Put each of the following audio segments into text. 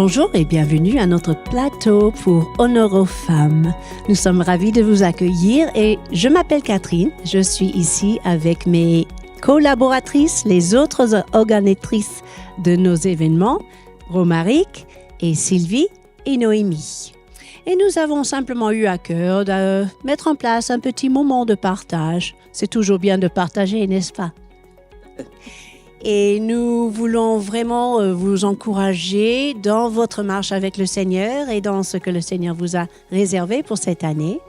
Bonjour et bienvenue à notre plateau pour Honneur aux femmes. Nous sommes ravis de vous accueillir et je m'appelle Catherine. Je suis ici avec mes collaboratrices, les autres organisatrices de nos événements, Romaric et Sylvie et Noémie. Et nous avons simplement eu à cœur de mettre en place un petit moment de partage. C'est toujours bien de partager, n'est-ce pas? Et nous voulons vraiment vous encourager dans votre marche avec le Seigneur et dans ce que le Seigneur vous a réservé pour cette année.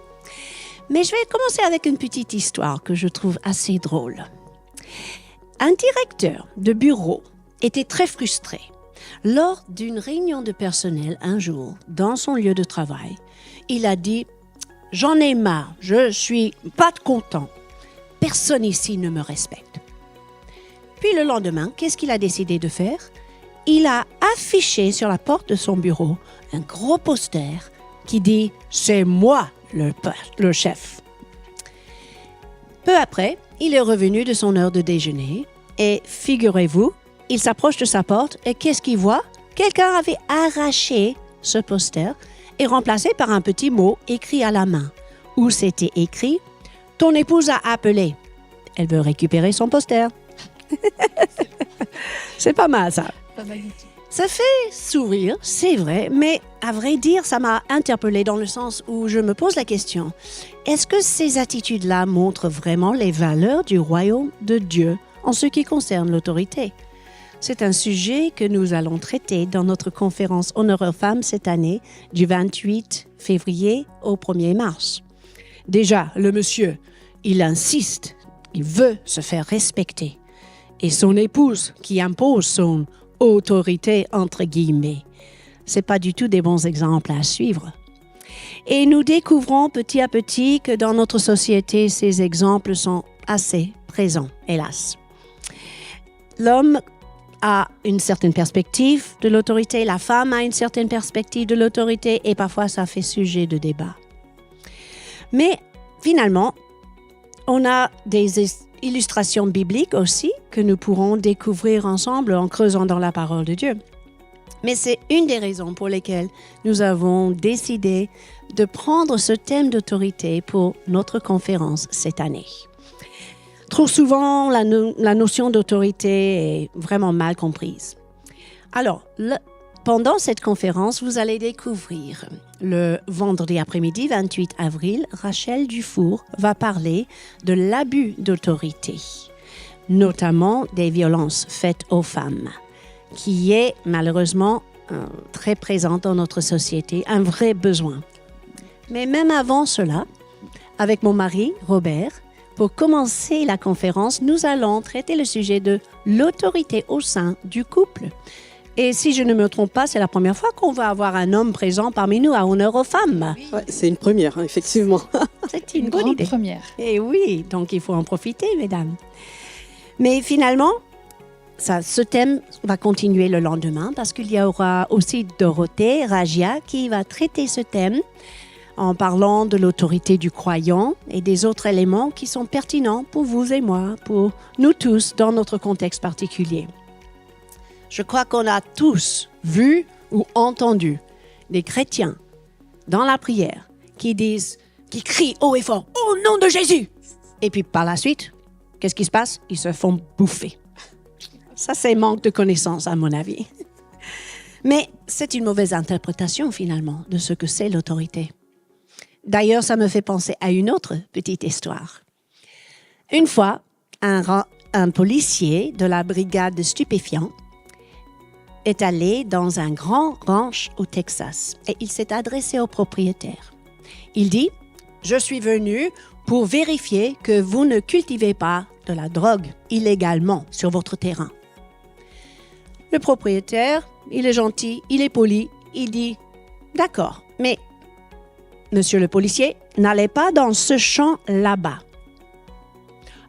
Mais je vais commencer avec une petite histoire que je trouve assez drôle. Un directeur de bureau était très frustré. Lors d'une réunion de personnel un jour, dans son lieu de travail, il a dit « J'en ai marre, je suis pas content. Personne ici ne me respecte. » Puis le lendemain, qu'est-ce qu'il a décidé de faire? Il a affiché sur la porte de son bureau un gros poster qui dit « C'est moi le chef ». Peu après, il est revenu de son heure de déjeuner et figurez-vous, il s'approche de sa porte et qu'est-ce qu'il voit? Quelqu'un avait arraché ce poster et remplacé par un petit mot écrit à la main où c'était écrit « Ton épouse a appelé. Elle veut récupérer son poster. » C'est pas mal ça. Pas mal du tout. Ça fait sourire, c'est vrai, mais à vrai dire, ça m'a interpellée dans le sens où je me pose la question, est-ce que ces attitudes-là montrent vraiment les valeurs du royaume de Dieu en ce qui concerne l'autorité? C'est un sujet que nous allons traiter dans notre conférence Honneur aux femmes cette année, du 28 février au 1er mars. Déjà, le monsieur, il insiste, il veut se faire respecter. Et son épouse qui impose son autorité entre guillemets. C'est pas du tout des bons exemples à suivre. Et nous découvrons petit à petit que dans notre société, ces exemples sont assez présents, hélas. L'homme a une certaine perspective de l'autorité, la femme a une certaine perspective de l'autorité et parfois ça fait sujet de débat. Mais finalement, on a des illustrations bibliques aussi que nous pourrons découvrir ensemble en creusant dans la parole de Dieu. Mais c'est une des raisons pour lesquelles nous avons décidé de prendre ce thème d'autorité pour notre conférence cette année. Trop souvent, la notion d'autorité est vraiment mal comprise. Alors, pendant cette conférence, vous allez découvrir le vendredi après-midi, 28 avril, Rachel Dufour va parler de l'abus d'autorité, notamment des violences faites aux femmes, qui est malheureusement très présente dans notre société, un vrai besoin. Mais même avant cela, avec mon mari, Robert, pour commencer la conférence, nous allons traiter le sujet de l'autorité au sein du couple. Et si je ne me trompe pas, c'est la première fois qu'on va avoir un homme présent parmi nous à Honneur aux femmes. Oui. Ouais, c'est une première, effectivement. C'est une bonne grande idée. Première. Et oui, donc il faut en profiter, mesdames. Mais finalement, ce thème va continuer le lendemain parce qu'il y aura aussi Dorothée Ragia qui va traiter ce thème en parlant de l'autorité du croyant et des autres éléments qui sont pertinents pour vous et moi, pour nous tous dans notre contexte particulier. Je crois qu'on a tous vu ou entendu des chrétiens dans la prière qui crient haut et fort « Au nom de Jésus !» Et puis par la suite, qu'est-ce qui se passe? Ils se font bouffer. Ça, c'est manque de connaissance à mon avis. Mais c'est une mauvaise interprétation finalement de ce que c'est l'autorité. D'ailleurs, ça me fait penser à une autre petite histoire. Une fois, un policier de la brigade de stupéfiants est allé dans un grand ranch au Texas et il s'est adressé au propriétaire. Il dit « Je suis venu pour vérifier que vous ne cultivez pas de la drogue illégalement sur votre terrain. » Le propriétaire, il est gentil, il est poli, il dit « D'accord, mais monsieur le policier, n'allez pas dans ce champ là-bas. »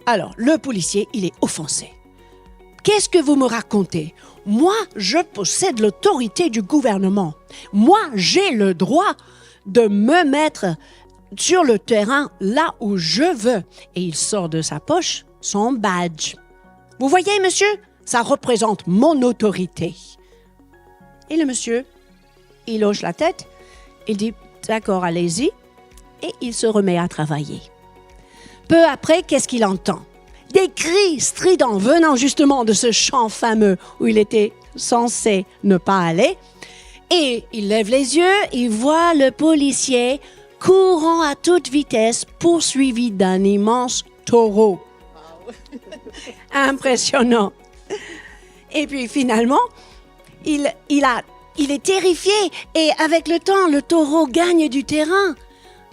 Alors, le policier, il est offensé. « Qu'est-ce que vous me racontez? Moi, je possède l'autorité du gouvernement. Moi, j'ai le droit de me mettre sur le terrain là où je veux. » Et il sort de sa poche son badge. « Vous voyez, monsieur, ça représente mon autorité. » Et le monsieur il hoche la tête, il dit « D'accord, allez-y », et il se remet à travailler. Peu après, qu'est-ce qu'il entend? Des cris stridents venant justement de ce champ fameux où il était censé ne pas aller. Et il lève les yeux, il voit le policier courant à toute vitesse, poursuivi d'un immense taureau. Impressionnant. Et puis finalement, il est terrifié et avec le temps, le taureau gagne du terrain.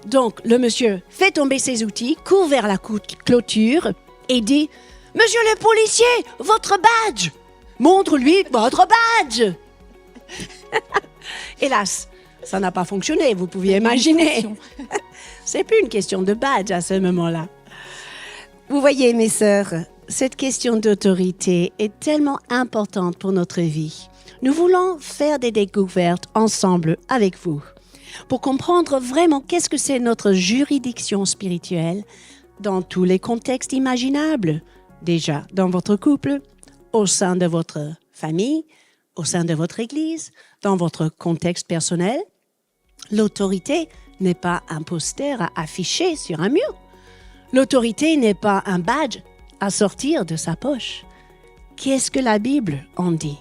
Donc le monsieur fait tomber ses outils, court vers la clôture et dit « Monsieur le policier, votre badge! Montre-lui votre badge !» Hélas, ça n'a pas fonctionné, vous pouviez imaginer. C'est plus une question de badge à ce moment-là. Vous voyez, mes sœurs, cette question d'autorité est tellement importante pour notre vie. Nous voulons faire des découvertes ensemble avec vous pour comprendre vraiment qu'est-ce que c'est notre juridiction spirituelle dans tous les contextes imaginables. Déjà, dans votre couple, au sein de votre famille, au sein de votre église, dans votre contexte personnel. L'autorité n'est pas un poster à afficher sur un mur. L'autorité n'est pas un badge à sortir de sa poche. Qu'est-ce que la Bible en dit?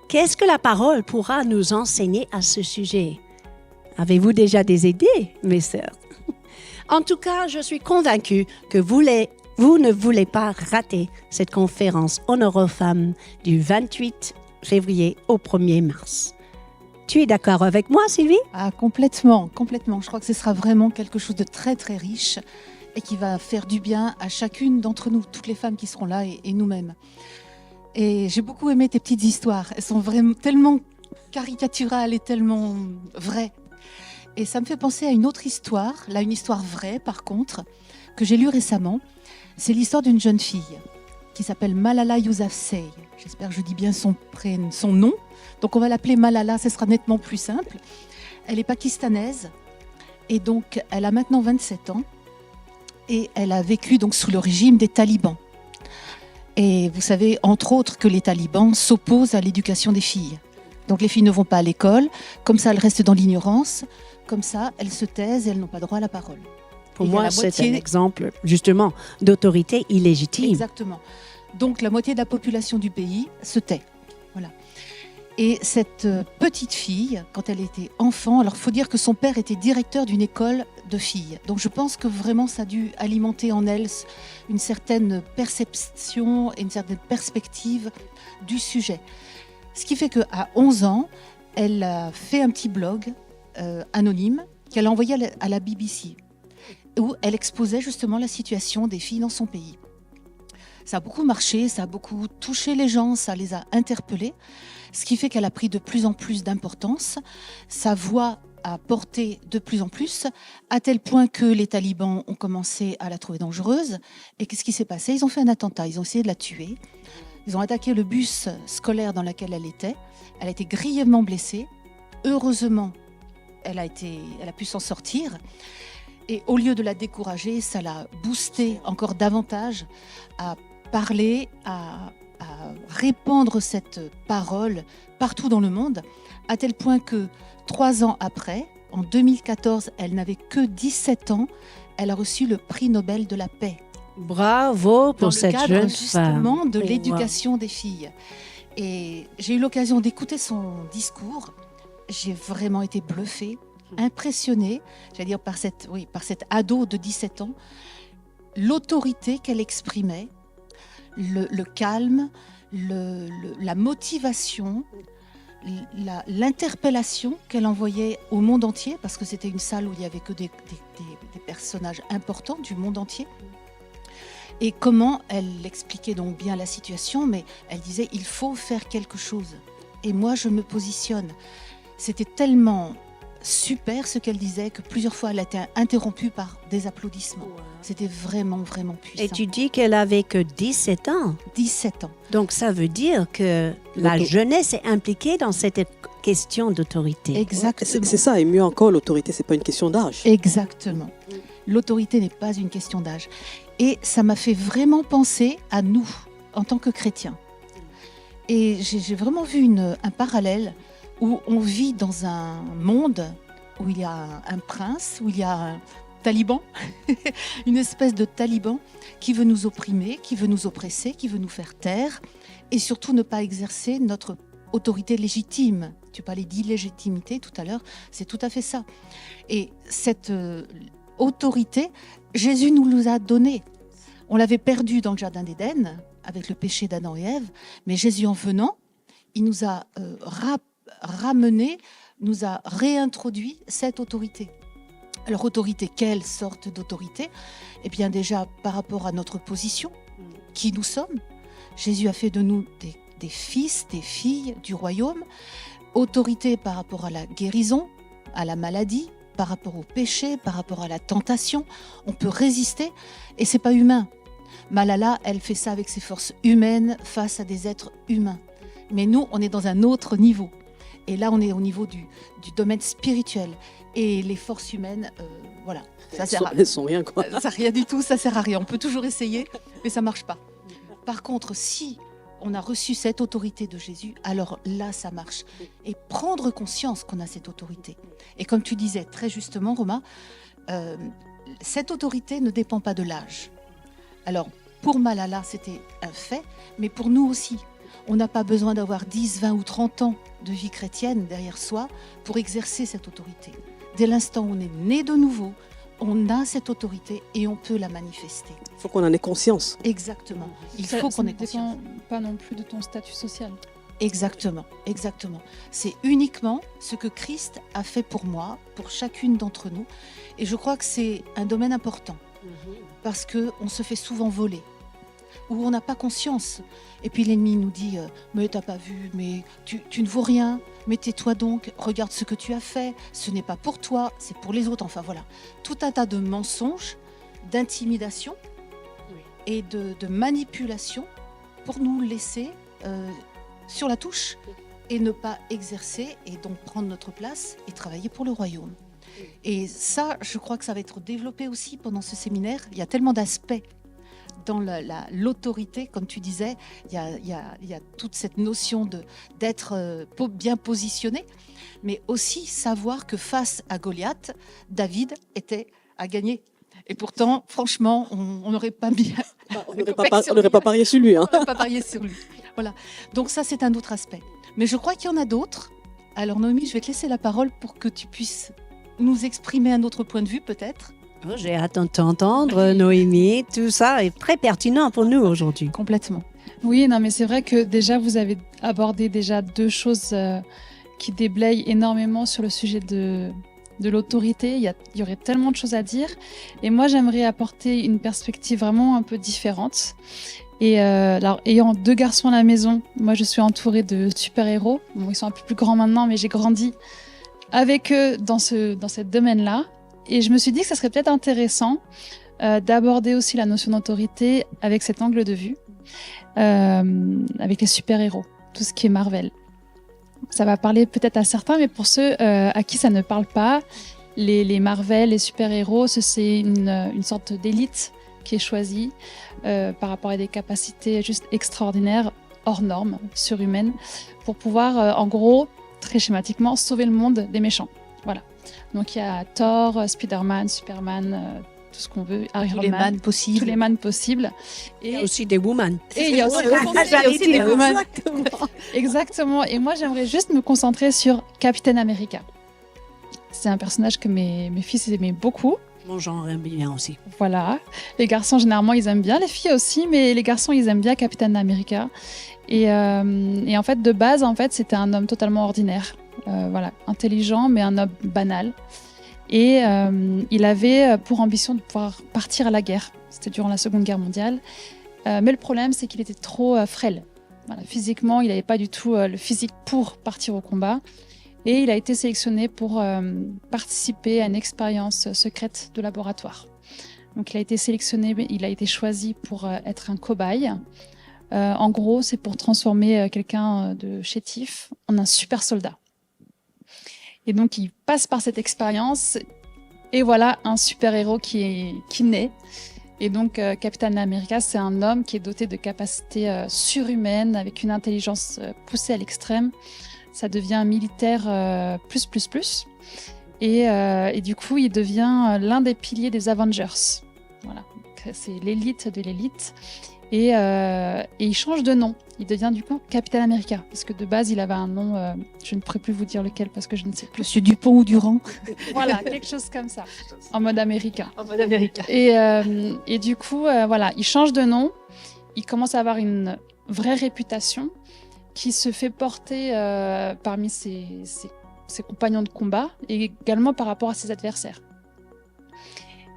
Qu'est-ce que la parole pourra nous enseigner à ce sujet? Avez-vous déjà des idées, mes sœurs? En tout cas, je suis convaincue que vous ne voulez pas rater cette conférence Honneur aux femmes du 28 février au 1er mars. Tu es d'accord avec moi, Sylvie? Ah, complètement. Je crois que ce sera vraiment quelque chose de très, très riche et qui va faire du bien à chacune d'entre nous, toutes les femmes qui seront là et nous-mêmes. Et j'ai beaucoup aimé tes petites histoires. Elles sont vraiment tellement caricaturales et tellement vraies. Et ça me fait penser à une autre histoire, là une histoire vraie par contre, que j'ai lue récemment. C'est l'histoire d'une jeune fille qui s'appelle Malala Yousafzai. J'espère que je dis bien son nom. Donc on va l'appeler Malala, ce sera nettement plus simple. Elle est pakistanaise et donc elle a maintenant 27 ans et elle a vécu donc sous le régime des talibans. Et vous savez, entre autres, que les talibans s'opposent à l'éducation des filles. Donc les filles ne vont pas à l'école, comme ça elles restent dans l'ignorance, comme ça elles se taisent et elles n'ont pas droit à la parole. Pour moi, c'est un exemple justement d'autorité illégitime. Exactement. Donc la moitié de la population du pays se tait. Voilà. Et cette petite fille, quand elle était enfant, alors il faut dire que son père était directeur d'une école de filles. Donc je pense que vraiment ça a dû alimenter en elle une certaine perception et une certaine perspective du sujet. Ce qui fait qu'à 11 ans, elle a fait un petit blog anonyme qu'elle a envoyé à la BBC, où elle exposait justement la situation des filles dans son pays. Ça a beaucoup marché, ça a beaucoup touché les gens, ça les a interpellés, ce qui fait qu'elle a pris de plus en plus d'importance. Sa voix a porté de plus en plus, à tel point que les talibans ont commencé à la trouver dangereuse. Et qu'est-ce qui s'est passé? Ils ont fait un attentat, ils ont essayé de la tuer. Ils ont attaqué le bus scolaire dans lequel elle était. Elle a été grièvement blessée. Heureusement, elle a pu s'en sortir. Et au lieu de la décourager, ça l'a boostée encore davantage à parler, à répandre cette parole partout dans le monde, à tel point que 3 ans après, en 2014, elle n'avait que 17 ans, elle a reçu le prix Nobel de la paix. Bravo pour cette jeune femme. Dans le cadre justement de l'éducation des filles. Et j'ai eu l'occasion d'écouter son discours. J'ai vraiment été bluffée, impressionnée, j'allais dire par cette ado de 17 ans, l'autorité qu'elle exprimait, le calme, la motivation, l'interpellation qu'elle envoyait au monde entier, parce que c'était une salle où il n'y avait que des personnages importants du monde entier. Et comment elle expliquait donc bien la situation, mais elle disait il faut faire quelque chose. Et moi je me positionne. C'était tellement super ce qu'elle disait que plusieurs fois elle a été interrompue par des applaudissements. Wow. C'était vraiment, vraiment puissant. Et tu dis qu'elle avait que 17 ans. 17 ans. Donc ça veut dire que la jeunesse est impliquée dans cette question d'autorité. Exactement. C'est ça, et mieux encore, l'autorité, c'est pas une question d'âge. Exactement. L'autorité n'est pas une question d'âge. Et ça m'a fait vraiment penser à nous, en tant que chrétiens. Et j'ai vraiment vu un parallèle où on vit dans un monde où il y a un prince, où il y a un taliban, une espèce de taliban qui veut nous opprimer, qui veut nous oppresser, qui veut nous faire taire et surtout ne pas exercer notre autorité légitime. Tu parlais d'illégitimité tout à l'heure, c'est tout à fait ça. Et cette autorité, Jésus nous l'a donnée. On l'avait perdue dans le jardin d'Éden avec le péché d'Adam et Ève, mais Jésus en venant, il nous a ramené, nous a réintroduit cette autorité. Alors autorité, quelle sorte d'autorité ? Eh bien déjà par rapport à notre position, qui nous sommes. Jésus a fait de nous des fils, des filles du royaume. Autorité par rapport à la guérison, à la maladie, par rapport au péché, par rapport à la tentation. On peut résister et c'est pas humain. Malala, elle fait ça avec ses forces humaines face à des êtres humains. Mais nous, on est dans un autre niveau. Et là, on est au niveau du domaine spirituel. Et les forces humaines, voilà. Elles sont rien, quoi. Ça rien du tout, ça sert à rien. On peut toujours essayer, mais ça marche pas. Par contre, si on a reçu cette autorité de Jésus, alors là, ça marche. Et prendre conscience qu'on a cette autorité. Et comme tu disais très justement, Romain, cette autorité ne dépend pas de l'âge. Alors, pour Malala, c'était un fait, mais pour nous aussi. On n'a pas besoin d'avoir 10, 20 ou 30 ans de vie chrétienne derrière soi pour exercer cette autorité. Dès l'instant où on est né de nouveau, on a cette autorité et on peut la manifester. Il faut qu'on en ait conscience. Exactement. Il faut qu'on ait conscience. Ça ne dépend pas non plus de ton statut social. Exactement, exactement. C'est uniquement ce que Christ a fait pour moi, pour chacune d'entre nous. Et je crois que c'est un domaine important parce qu'on se fait souvent voler ou on n'a pas conscience. Et puis l'ennemi nous dit « Mais t'as pas vu, mais tu ne vaux rien, mais tais-toi donc, regarde ce que tu as fait, ce n'est pas pour toi, c'est pour les autres. » Enfin voilà, tout un tas de mensonges, d'intimidation et de manipulation pour nous laisser sur la touche et ne pas exercer et donc prendre notre place et travailler pour le royaume. Et ça, je crois que ça va être développé aussi pendant ce séminaire. Il y a tellement d'aspects dans l'autorité, comme tu disais, il y a toute cette notion d'être bien positionné, mais aussi savoir que face à Goliath, David a gagné. Et pourtant, franchement, on n'aurait pas mis... On n'aurait pas parié sur lui. Hein. On n'aurait pas parié sur lui. Voilà. Donc ça, c'est un autre aspect. Mais je crois qu'il y en a d'autres. Alors Noémie, je vais te laisser la parole pour que tu puisses nous exprimer un autre point de vue, peut-être. Oh, j'ai hâte de t'entendre, Noémie. Tout ça est très pertinent pour nous aujourd'hui. Complètement. Oui, non, mais c'est vrai que déjà, vous avez abordé déjà deux choses qui déblayent énormément sur le sujet de l'autorité. Il y aurait tellement de choses à dire. Et moi, j'aimerais apporter une perspective vraiment un peu différente. Et alors, ayant deux garçons à la maison, moi, je suis entourée de super-héros. Bon, ils sont un peu plus grands maintenant, mais j'ai grandi avec eux dans ce domaine-là. Et je me suis dit que ça serait peut-être intéressant d'aborder aussi la notion d'autorité avec cet angle de vue, avec les super-héros, tout ce qui est Marvel. Ça va parler peut-être à certains, mais pour ceux à qui ça ne parle pas, les Marvel, les super-héros, c'est une sorte d'élite qui est choisie par rapport à des capacités juste extraordinaires, hors normes, surhumaines, pour pouvoir, en gros, très schématiquement, sauver le monde des méchants. Voilà. Donc il y a Thor, Spider-Man, Superman, tout ce qu'on veut, Iron Tous les Man, man possibles. tous les man possibles. Il y a aussi des women. Et il y a aussi, des women. Exactement. Et moi, j'aimerais juste me concentrer sur Captain America. C'est un personnage que mes fils aimaient beaucoup. Mon genre aime bien aussi. Voilà. Les garçons, généralement, ils aiment bien. Les filles aussi, mais les garçons, ils aiment bien Captain America. Et en fait, de base, c'était un homme totalement ordinaire. Voilà, intelligent, mais un homme banal. Et il avait pour ambition de pouvoir partir à la guerre. C'était durant la Seconde Guerre mondiale. Mais le problème, c'est qu'il était trop frêle. Voilà, physiquement, il n'avait pas du tout le physique pour partir au combat. Et il a été sélectionné pour participer à une expérience secrète de laboratoire. Donc il a été sélectionné, il a été choisi pour être un cobaye. En gros, c'est pour transformer quelqu'un de chétif en un super soldat. Et donc, il passe par cette expérience et voilà un super-héros qui naît. Et donc, Captain America, c'est un homme qui est doté de capacités surhumaines, avec une intelligence poussée à l'extrême. ça devient militaire plus. Et du coup, il devient l'un des piliers des Avengers. Voilà, donc, c'est l'élite de l'élite. Et il change de nom. Il devient du coup Capitaine America. Parce que de base, il avait un nom, je ne pourrais plus vous dire lequel parce que je ne sais plus. Monsieur Dupont ou Durand. Voilà, quelque chose comme ça, en mode américain. En mode américain. Et du coup, voilà, il change de nom. Il commence à avoir une vraie réputation qui se fait porter parmi ses compagnons de combat et également par rapport à ses adversaires.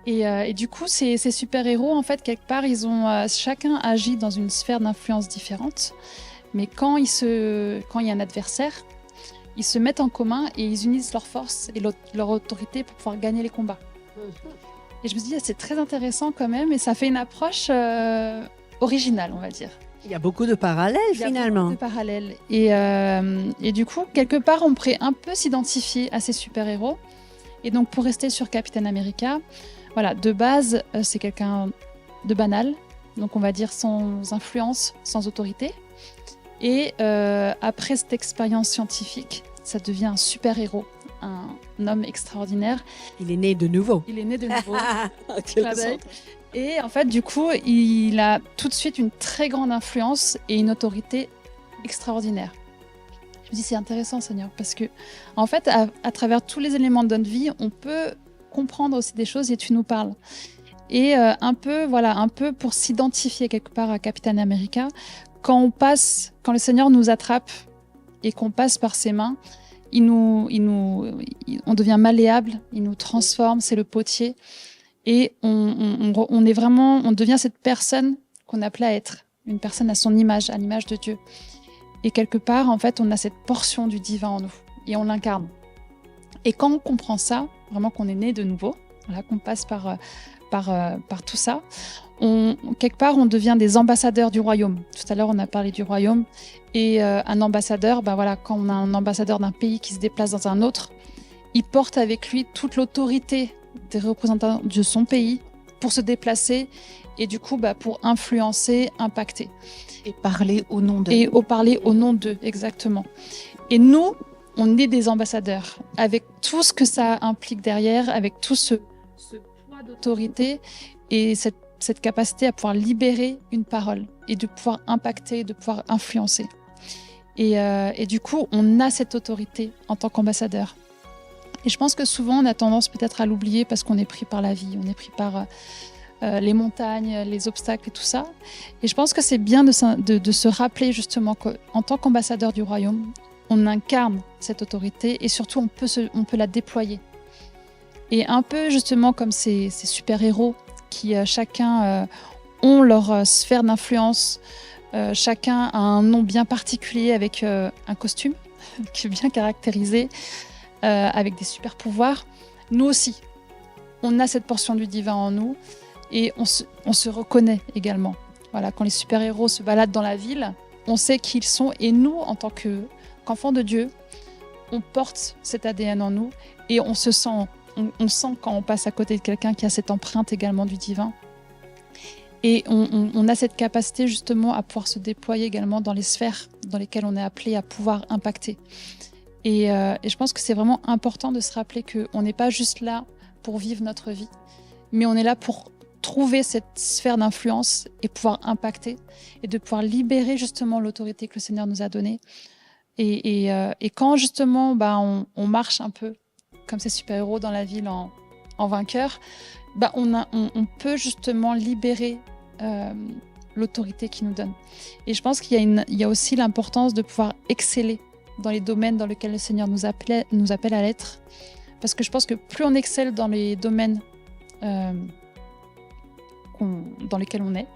Et du coup, ces super-héros, en fait, quelque part, ils ont chacun agi dans une sphère d'influence différente. Mais quand il y a un adversaire, ils se mettent en commun et ils unissent leurs forces et leur autorité pour pouvoir gagner les combats. Et je me suis dit, c'est très intéressant quand même, et ça fait une approche originale, on va dire. Il y a beaucoup de parallèles finalement. Il y a beaucoup de parallèles. Et du coup, quelque part, on pourrait un peu s'identifier à ces super-héros. Et donc, pour rester sur Captain America, voilà, de base, c'est quelqu'un de banal, donc on va dire sans influence, sans autorité. Et après cette expérience scientifique, ça devient un super-héros, un homme extraordinaire. Il est né de nouveau. Il est né de nouveau. Quel Clin d'œil. centre. Et en fait, du coup, il a tout de suite une très grande influence et une autorité extraordinaire. Je me dis, c'est intéressant, Seigneur, parce que, en fait, à travers tous les éléments de notre vie, on peut comprendre aussi des choses et tu nous parles. Et un peu pour s'identifier quelque part à Captain America, quand le Seigneur nous attrape et qu'on passe par ses mains, on devient malléable, il nous transforme, c'est le potier. Et on devient cette personne qu'on appelait à être, une personne à son image, à l'image de Dieu. Et quelque part, en fait, on a cette portion du divin en nous et on l'incarne. Et quand on comprend ça, vraiment qu'on est né de nouveau, voilà, qu'on passe par tout ça, quelque part, on devient des ambassadeurs du royaume. Tout à l'heure, on a parlé du royaume. Et un ambassadeur, quand on a un ambassadeur d'un pays qui se déplace dans un autre, il porte avec lui toute l'autorité des représentants de son pays pour se déplacer et du coup pour influencer, impacter. Et parler au nom d'eux. Parler au nom d'eux, exactement. Et nous, on est des ambassadeurs, avec tout ce que ça implique derrière, avec tout ce poids d'autorité et cette capacité à pouvoir libérer une parole et de pouvoir impacter, de pouvoir influencer. Et du coup, on a cette autorité en tant qu'ambassadeur. Et je pense que souvent, on a tendance peut-être à l'oublier parce qu'on est pris par la vie, on est pris par les montagnes, les obstacles et tout ça. Et je pense que c'est bien de se rappeler justement qu'en tant qu'ambassadeur du royaume, on incarne cette autorité et surtout on peut la déployer. Et un peu justement comme ces super-héros qui chacun ont leur sphère d'influence, chacun a un nom bien particulier avec un costume qui est bien caractérisé, avec des super-pouvoirs. Nous aussi, on a cette portion du divin en nous et on se reconnaît également. Voilà, quand les super-héros se baladent dans la ville, on sait qui ils sont et nous, en tant qu'enfants de Dieu, on porte cet ADN en nous et on sent quand on passe à côté de quelqu'un qui a cette empreinte également du divin. Et on a cette capacité justement à pouvoir se déployer également dans les sphères dans lesquelles on est appelé à pouvoir impacter. Et je pense que c'est vraiment important de se rappeler qu'on n'est pas juste là pour vivre notre vie, mais on est là pour trouver cette sphère d'influence et pouvoir impacter et de pouvoir libérer justement l'autorité que le Seigneur nous a donnée. Et quand justement on marche un peu comme ces super-héros dans la ville en vainqueur, on peut justement libérer l'autorité qu'il nous donne. Et je pense qu'il y a aussi l'importance de pouvoir exceller dans les domaines dans lesquels le Seigneur nous appelle à l'être. Parce que je pense que plus on excelle dans les domaines dans lesquels on est,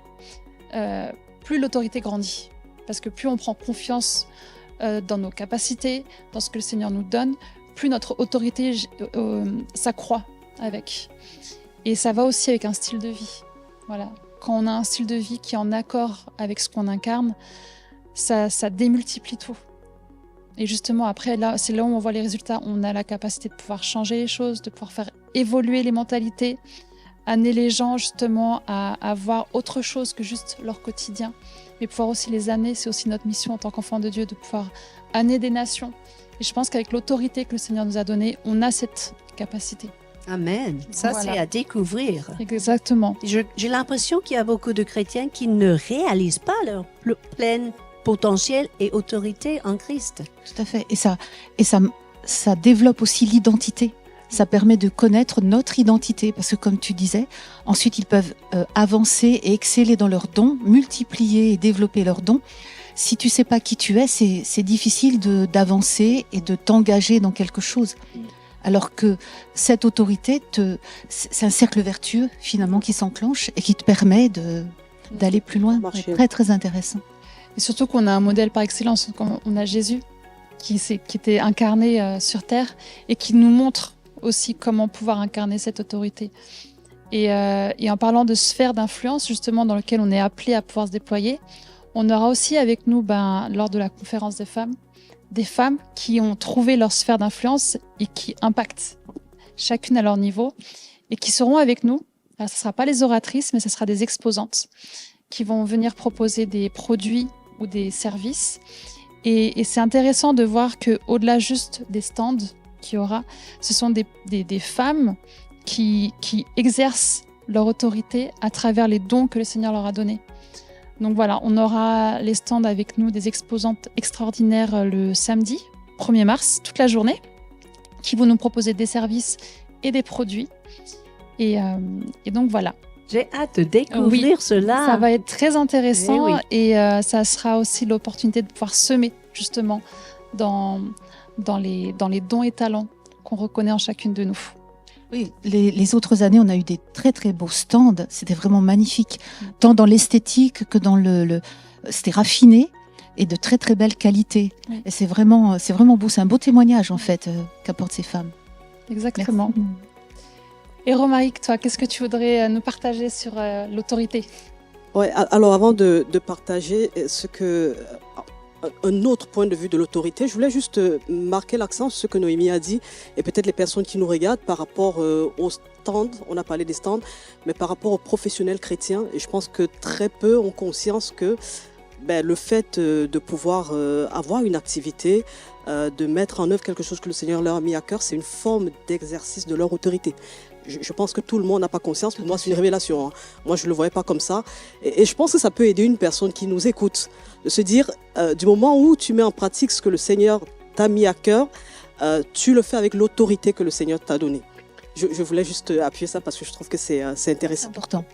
plus l'autorité grandit. Parce que plus on prend confiance dans nos capacités, dans ce que le Seigneur nous donne, plus notre autorité s'accroît avec. Et ça va aussi avec un style de vie. Voilà. Quand on a un style de vie qui est en accord avec ce qu'on incarne, ça démultiplie tout. Et justement, après, là, c'est là où on voit les résultats. On a la capacité de pouvoir changer les choses, de pouvoir faire évoluer les mentalités, amener les gens justement à voir autre chose que juste leur quotidien mais pouvoir aussi les amener, c'est aussi notre mission en tant qu'enfants de Dieu, de pouvoir amener des nations. Et je pense qu'avec l'autorité que le Seigneur nous a donnée, on a cette capacité. Amen. Ça, Voilà. c'est à découvrir. Exactement. J'ai l'impression qu'il y a beaucoup de chrétiens qui ne réalisent pas leur plein potentiel et autorité en Christ. Tout à fait. Ça développe aussi l'identité. Ça permet de connaître notre identité parce que, comme tu disais, ensuite ils peuvent avancer et exceller dans leurs dons, multiplier et développer leurs dons. Si tu sais pas qui tu es, c'est difficile d'avancer et de t'engager dans quelque chose. Alors que cette autorité, c'est un cercle vertueux finalement qui s'enclenche et qui te permet d'aller plus loin. Marcher. C'est très très intéressant. Et surtout qu'on a un modèle par excellence. On a Jésus qui était incarné sur terre et qui nous montre aussi comment pouvoir incarner cette autorité. Et en parlant de sphère d'influence, justement, dans lequel on est appelé à pouvoir se déployer, on aura aussi avec nous, lors de la conférence des femmes qui ont trouvé leur sphère d'influence et qui impactent chacune à leur niveau et qui seront avec nous. Alors, ce ne sera pas les oratrices, mais ce sera des exposantes qui vont venir proposer des produits ou des services. Et c'est intéressant de voir qu'au-delà juste des stands qu'il y aura, ce sont des femmes qui exercent leur autorité à travers les dons que le Seigneur leur a donnés. Donc voilà, on aura les stands avec nous, des exposantes extraordinaires le samedi 1er mars, toute la journée, qui vont nous proposer des services et des produits. Et donc voilà. J'ai hâte de découvrir cela. Ça va être très intéressant Eh oui. et ça sera aussi l'opportunité de pouvoir semer justement dans les dons et talents qu'on reconnaît en chacune de nous. Oui, les autres années, on a eu des très très beaux stands. C'était vraiment magnifique, tant dans l'esthétique que dans c'était raffiné et de très très belle qualité. Oui. Et c'est vraiment beau. C'est un beau témoignage en fait qu'apportent ces femmes. Exactement. Merci. Et Romaric, toi, qu'est-ce que tu voudrais nous partager sur l'autorité ? Ouais, alors avant de partager un autre point de vue de l'autorité, je voulais juste marquer l'accent sur ce que Noémie a dit et peut-être les personnes qui nous regardent par rapport aux stands, on a parlé des stands, mais par rapport aux professionnels chrétiens. Et je pense que très peu ont conscience que le fait de pouvoir avoir une activité, de mettre en œuvre quelque chose que le Seigneur leur a mis à cœur, c'est une forme d'exercice de leur autorité. Je pense que tout le monde n'a pas conscience. Pour moi, c'est une révélation. Hein. Moi, je ne le voyais pas comme ça. Et je pense que ça peut aider une personne qui nous écoute de se dire, du moment où tu mets en pratique ce que le Seigneur t'a mis à cœur, tu le fais avec l'autorité que le Seigneur t'a donnée. Je voulais juste appuyer ça parce que je trouve que c'est C'est intéressant. important.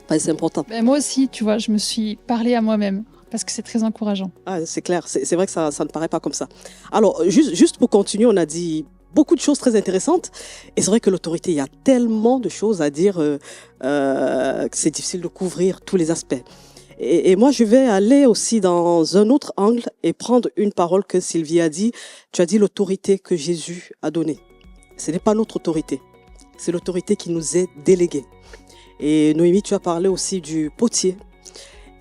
Ouais, c'est important. Moi aussi, tu vois, je me suis parlé à moi-même parce que c'est très encourageant. Ah, c'est clair. C'est vrai que ça ne paraît pas comme ça. Alors, juste pour continuer, on a dit beaucoup de choses très intéressantes. Et c'est vrai que l'autorité, il y a tellement de choses à dire que c'est difficile de couvrir tous les aspects. Et moi, je vais aller aussi dans un autre angle et prendre une parole que Sylvie a dit. Tu as dit l'autorité que Jésus a donnée. Ce n'est pas notre autorité. C'est l'autorité qui nous est déléguée. Et Noémie, tu as parlé aussi du potier.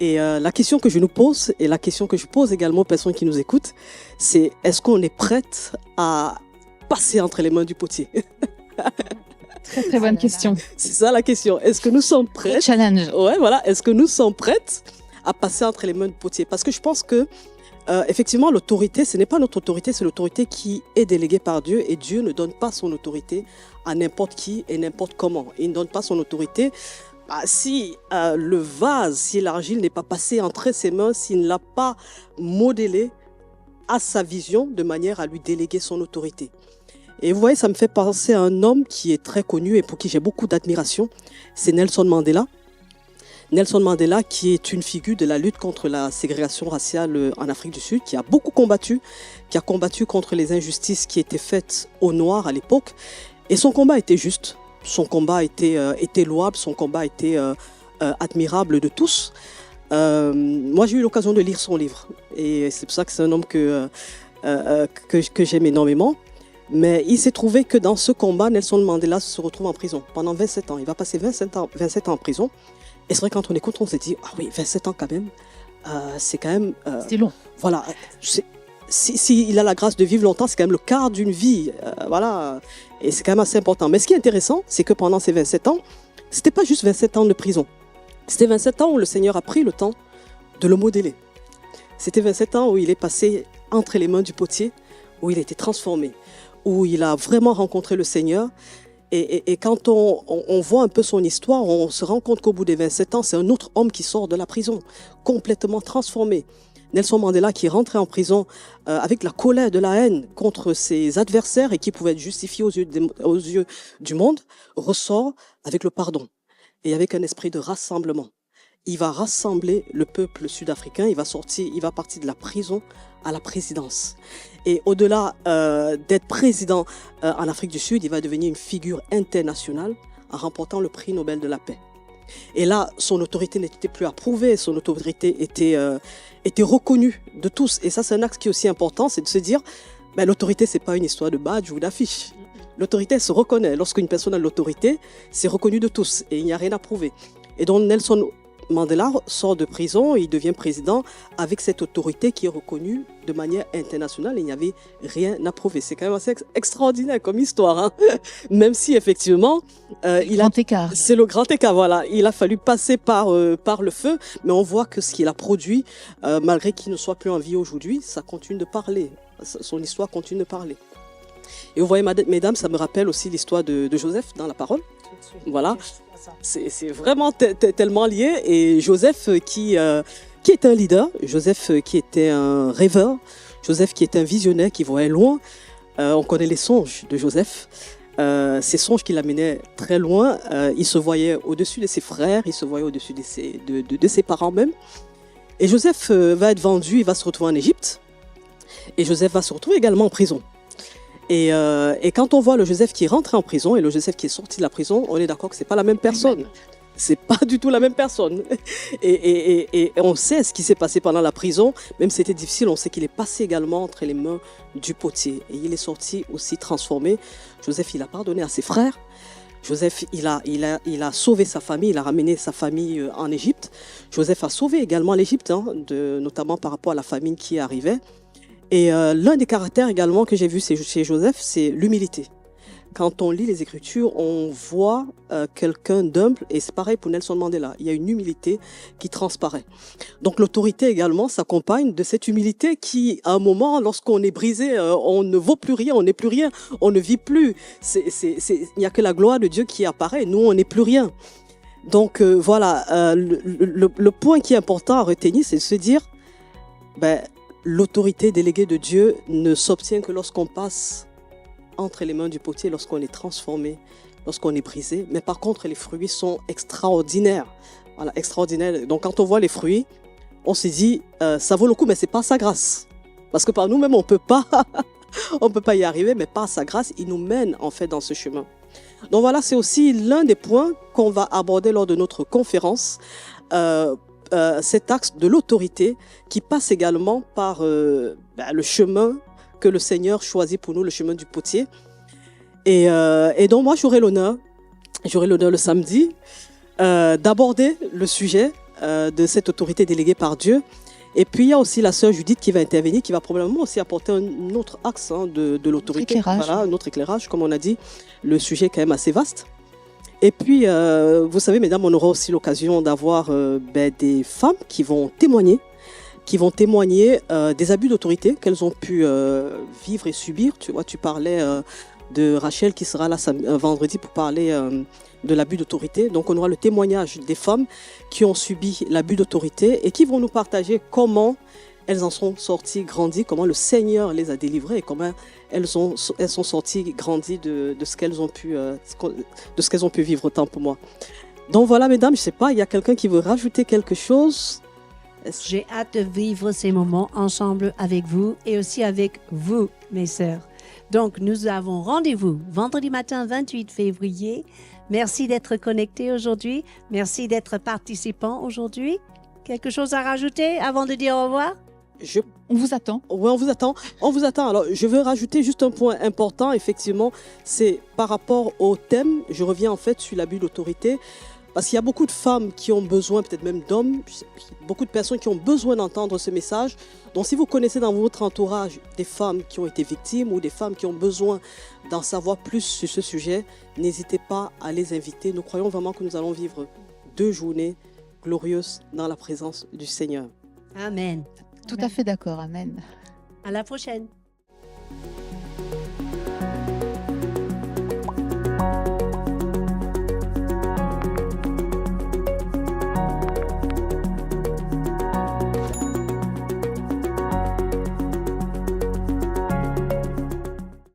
Et la question que je nous pose, et la question que je pose également aux personnes qui nous écoutent, c'est est-ce qu'on est prête à passer entre les mains du potier? Très très bonne question. C'est ça la question. Est-ce que nous sommes prêtes? Challenge. Ouais, voilà. Est-ce que nous sommes prêtes à passer entre les mains du potier? Parce que je pense que effectivement, l'autorité, ce n'est pas notre autorité, c'est l'autorité qui est déléguée par Dieu. Et Dieu ne donne pas son autorité à n'importe qui et n'importe comment. Il ne donne pas son autorité si le vase, si l'argile n'est pas passée entre ses mains, s'il ne l'a pas modelé à sa vision de manière à lui déléguer son autorité. Et vous voyez, ça me fait penser à un homme qui est très connu et pour qui j'ai beaucoup d'admiration. C'est Nelson Mandela. Nelson Mandela, qui est une figure de la lutte contre la ségrégation raciale en Afrique du Sud, qui a beaucoup combattu, qui a combattu contre les injustices qui étaient faites aux Noirs à l'époque. Et son combat était juste, son combat était louable, son combat était admirable de tous. Moi, j'ai eu l'occasion de lire son livre. Et c'est pour ça que c'est un homme que j'aime énormément. Mais il s'est trouvé que dans ce combat, Nelson Mandela se retrouve en prison pendant 27 ans. Il va passer 27 ans en prison. Et c'est vrai, quand on écoute, on se dit, ah oui, 27 ans quand même, c'est quand même... C'est long. Voilà, s'il a la grâce de vivre longtemps, c'est quand même le quart d'une vie. Voilà, et c'est quand même assez important. Mais ce qui est intéressant, c'est que pendant ces 27 ans, c'était pas juste 27 ans de prison. C'était 27 ans où le Seigneur a pris le temps de le modeler. C'était 27 ans où il est passé entre les mains du potier, où il a été transformé, où il a vraiment rencontré le Seigneur. Et quand on voit un peu son histoire, on se rend compte qu'au bout des 27 ans, c'est un autre homme qui sort de la prison, complètement transformé. Nelson Mandela, qui est rentré en prison avec la colère, de la haine contre ses adversaires et qui pouvait être justifié aux yeux du monde, ressort avec le pardon et avec un esprit de rassemblement. Il va rassembler le peuple sud-africain, il va partir de la prison à la présidence. Et au-delà d'être président en Afrique du Sud, il va devenir une figure internationale en remportant le prix Nobel de la paix. Et là, son autorité n'était plus approuvée, son autorité était reconnue de tous. Et ça, c'est un axe qui est aussi important, c'est de se dire, ben, l'autorité, c'est pas une histoire de badge ou d'affiche. L'autorité se reconnaît. Lorsqu'une personne a l'autorité, c'est reconnu de tous et il n'y a rien à prouver. Et donc Nelson Mandela sort de prison et il devient président avec cette autorité qui est reconnue de manière internationale et il n'y avait rien à prouver. C'est quand même assez extraordinaire comme histoire, hein. Même si effectivement, c'est le grand écart. Voilà, il a fallu passer par le feu, mais on voit que ce qu'il a produit, malgré qu'il ne soit plus en vie aujourd'hui, ça continue de parler. Son histoire continue de parler. Et vous voyez, mesdames, ça me rappelle aussi l'histoire de Joseph dans la parole. Voilà. C'est vraiment tellement lié. Et Joseph qui est un leader, Joseph qui était un rêveur, Joseph qui est un visionnaire, qui voyait loin. On connaît les songes de Joseph. Ces songes qui l'amenaient très loin. Il se voyait au-dessus de ses frères, il se voyait au-dessus de ses parents même. Et Joseph va être vendu, il va se retrouver en Égypte. Et Joseph va se retrouver également en prison. Et quand on voit le Joseph qui est rentré en prison et le Joseph qui est sorti de la prison, on est d'accord que c'est pas la même personne. C'est pas du tout la même personne. Et on sait ce qui s'est passé pendant la prison, même si c'était difficile, on sait qu'il est passé également entre les mains du potier. Et il est sorti aussi transformé. Joseph, il a pardonné à ses frères. Joseph, il a sauvé sa famille, il a ramené sa famille en Égypte. Joseph a sauvé également l'Égypte, hein, notamment par rapport à la famine qui arrivait. Et l'un des caractères également que j'ai vu chez Joseph, c'est l'humilité. Quand on lit les Écritures, on voit quelqu'un d'humble, et c'est pareil pour Nelson Mandela. Il y a une humilité qui transparaît. Donc l'autorité également s'accompagne de cette humilité qui, à un moment, lorsqu'on est brisé, on ne vaut plus rien, on n'est plus rien, on ne vit plus. Il n'y a que la gloire de Dieu qui apparaît. Nous, on n'est plus rien. Donc voilà, le point qui est important à retenir, c'est de se dire, l'autorité déléguée de Dieu ne s'obtient que lorsqu'on passe entre les mains du potier, lorsqu'on est transformé, lorsqu'on est brisé. Mais par contre, les fruits sont extraordinaires. Voilà, extraordinaires. Donc quand on voit les fruits, on se dit, ça vaut le coup, mais c'est pas sa grâce. Parce que par nous-mêmes, on peut pas y arriver, mais par sa grâce, il nous mène en fait dans ce chemin. Donc voilà, c'est aussi l'un des points qu'on va aborder lors de notre conférence. Cet axe de l'autorité qui passe également par le chemin que le Seigneur choisit pour nous, le chemin du potier. Et donc moi, j'aurai l'honneur le samedi d'aborder le sujet de cette autorité déléguée par Dieu. Et puis il y a aussi la sœur Judith qui va intervenir, qui va probablement aussi apporter un autre axe de l'autorité. Voilà, un autre éclairage, comme on a dit. Le sujet est quand même assez vaste. Et puis, vous savez, mesdames, on aura aussi l'occasion d'avoir des femmes qui vont témoigner des abus d'autorité qu'elles ont pu vivre et subir. Tu vois, tu parlais de Rachel qui sera là vendredi pour parler de l'abus d'autorité. Donc, on aura le témoignage des femmes qui ont subi l'abus d'autorité et qui vont nous partager comment elles en sont sorties grandies, comment le Seigneur les a délivrées et comment elles sont sorties grandies de ce qu'elles ont pu vivre, autant pour moi. Donc voilà, mesdames, je ne sais pas, il y a quelqu'un qui veut rajouter quelque chose? J'ai hâte de vivre ces moments ensemble avec vous et aussi avec vous, mes sœurs. Donc, nous avons rendez-vous vendredi matin 28 février. Merci d'être connectés aujourd'hui. Merci d'être participants aujourd'hui. Quelque chose à rajouter avant de dire au revoir? On vous attend. Oui, on vous attend. On vous attend. Alors, je veux rajouter juste un point important, effectivement, c'est par rapport au thème, je reviens en fait sur l'abus d'autorité, parce qu'il y a beaucoup de femmes qui ont besoin, peut-être même d'hommes, beaucoup de personnes qui ont besoin d'entendre ce message. Donc, si vous connaissez dans votre entourage des femmes qui ont été victimes ou des femmes qui ont besoin d'en savoir plus sur ce sujet, n'hésitez pas à les inviter. Nous croyons vraiment que nous allons vivre 2 journées glorieuses dans la présence du Seigneur. Amen. Tout à fait d'accord, amen. À la prochaine.